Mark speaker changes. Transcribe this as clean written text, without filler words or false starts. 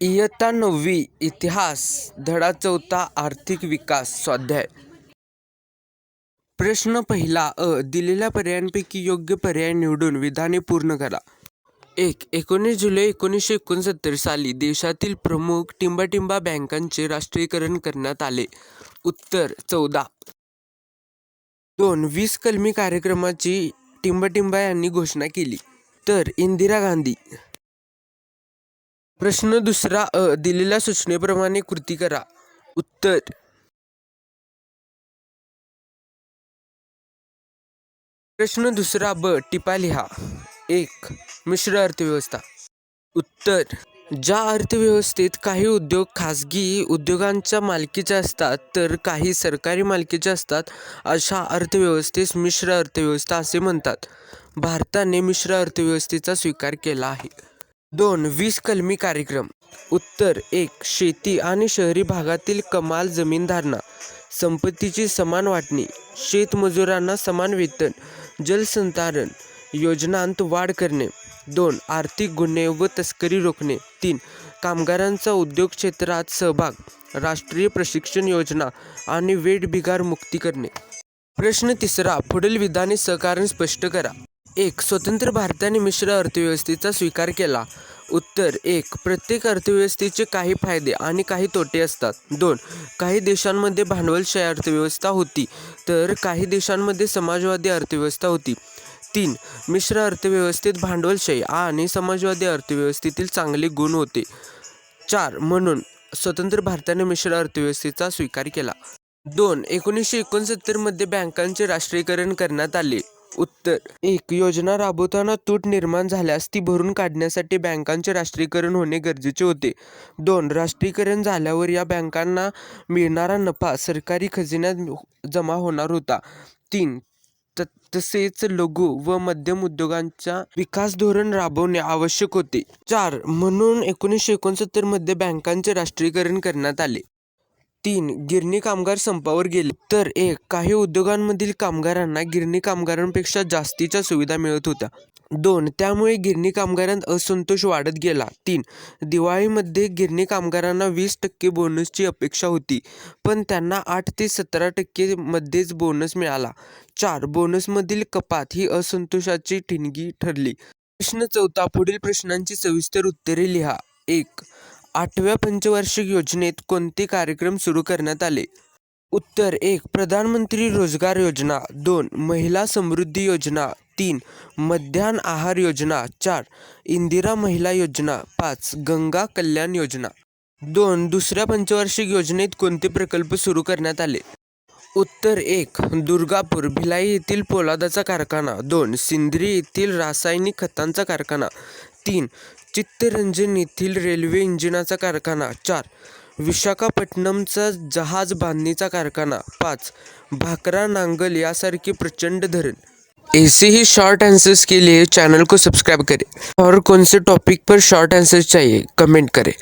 Speaker 1: इयत्ता 9वी इतिहास धडा 4 आर्थिक विकास स्वाध्याय. प्रश्न पहिला दिलेल्या पर्यायांपैकी योग्य पर्याय निवडून विधाने पूर्ण करा. 1. 19 जुलै 1969 साली देशातील प्रमुख टिंबाटिंबा बँकांचे राष्ट्रीयकरण करण्यात आले. उत्तर 14. 2. 20 कलमी कार्यक्रमाची टिंबाटिंबा यांनी घोषणा केली. तर इंदिरा गांधी. प्रश्न दुसरा दिलेल्या सूचनेप्रमाणे कृती करा. उत्तर. प्रश्न दुसरा टिपा लिहा. 1. मिश्र अर्थव्यवस्था. उत्तर. ज्या अर्थव्यवस्थेत काही उद्योग खासगी उद्योगांच्या मालकीचे असतात तर काही सरकारी मालकीचे असतात अशा अर्थव्यवस्थेस मिश्र अर्थव्यवस्था असे म्हणतात. भारताने मिश्र अर्थव्यवस्थेचा स्वीकार केला आहे. 2. 20 कलमी कार्यक्रम. उत्तर. 1. शेती आणि शहरी भागातील कमाल जमीनधारणा, संपत्तीची समान वाटणी, शेतमजुरांना समान वेतन, जलसंधारण योजनांत वाढ करणे. 2. आर्थिक गुन्हे व तस्करी रोखणे. 3. कामगारांचा उद्योग क्षेत्रात सहभाग, राष्ट्रीय प्रशिक्षण योजना आणि वेठबिगार मुक्ती करणे. प्रश्न तिसरा पुढील विधाने सहकारण स्पष्ट करा. 1. स्वतंत्र भारताने मिश्र अर्थव्यवस्थेचा स्वीकार केला. उत्तर. 1. प्रत्येक अर्थव्यवस्थेचे काही फायदे आणि काही तोटे असतात. 2. काही देशांमध्ये भांडवलशाही अर्थव्यवस्था होती तर काही देशांमध्ये समाजवादी अर्थव्यवस्था होती. 3. मिश्र अर्थव्यवस्थेत भांडवलशाही आणि समाजवादी अर्थव्यवस्थेतील चांगले गुण होते. 4. म्हणून स्वतंत्र भारताने मिश्र अर्थव्यवस्थेचा स्वीकार केला. 2. 1969 मध्ये बँकांचे राष्ट्रीयकरण करण्यात आले. उत्तर. 1. योजना राबवताना तूट निर्माण झाल्यास ती भरून काढण्यासाठी बँकांचे राष्ट्रीयकरण होणे गरजेचे होते. 2. राष्ट्रीयकरण झाल्यावर या बँकांना मिळणारा नफा सरकारी खजिन्यात जमा होणार होता. 3. तसेच लघु व मध्यम उद्योगांचा विकास धोरण राबवणे आवश्यक होते. 4. म्हणून 1969 मध्ये बँकांचे राष्ट्रीयकरण करण्यात आले. 3. गिरणी कामगार संपावर गेले. तर 1. काही उद्योगांमधील कामगारांना गिरणी कामगारांपेक्षा जास्तीच्या सुविधा मिळत होत्या. 2. त्यामुळे गिरणी कामगारांत असंतोष वाढत गेला. 3. दिवाळीमध्ये गिरणी कामगारांना 20% बोनसची अपेक्षा होती पण त्यांना 8 ते 17% मध्येच बोनस मिळाला. 4. बोनसमधील कपात ही असंतोषाची ठिणगी ठरली. प्रश्न चौथा पुढील प्रश्नांची सविस्तर उत्तरे लिहा. 1. 8व्या पंचवार्षिक योजनेत कोणते कार्यक्रम सुरू करण्यात आले? उत्तर. 1. प्रधानमंत्री रोजगार योजना. 2. महिला समृद्धी योजना. 3. मध्यान्ह आहार योजना. 4. इंदिरा महिला योजना. 5. गंगा कल्याण योजना. 2. दुसऱ्या पंचवार्षिक योजनेत कोणते प्रकल्प सुरू करण्यात आले? उत्तर. 1. दुर्गापूर भिलाई येथील पोलादाचा कारखाना. 2. सिंद्री येथील रासायनिक खतांचा कारखाना. 3. चित्तरंजन येथील रेल्वे इंजिनाचा कारखाना. 4. विशाखापट्टणमचा जहाज बांधणीचा कारखाना. 5. भाकरा नांगल यासारखे प्रचंड धरण. ऐसे ही शॉर्ट आंसर्स के लिए चैनल को सब्सक्राइब करें और कौन से टॉपिक पर शॉर्ट आंसर्स चाहिए कमेंट करें.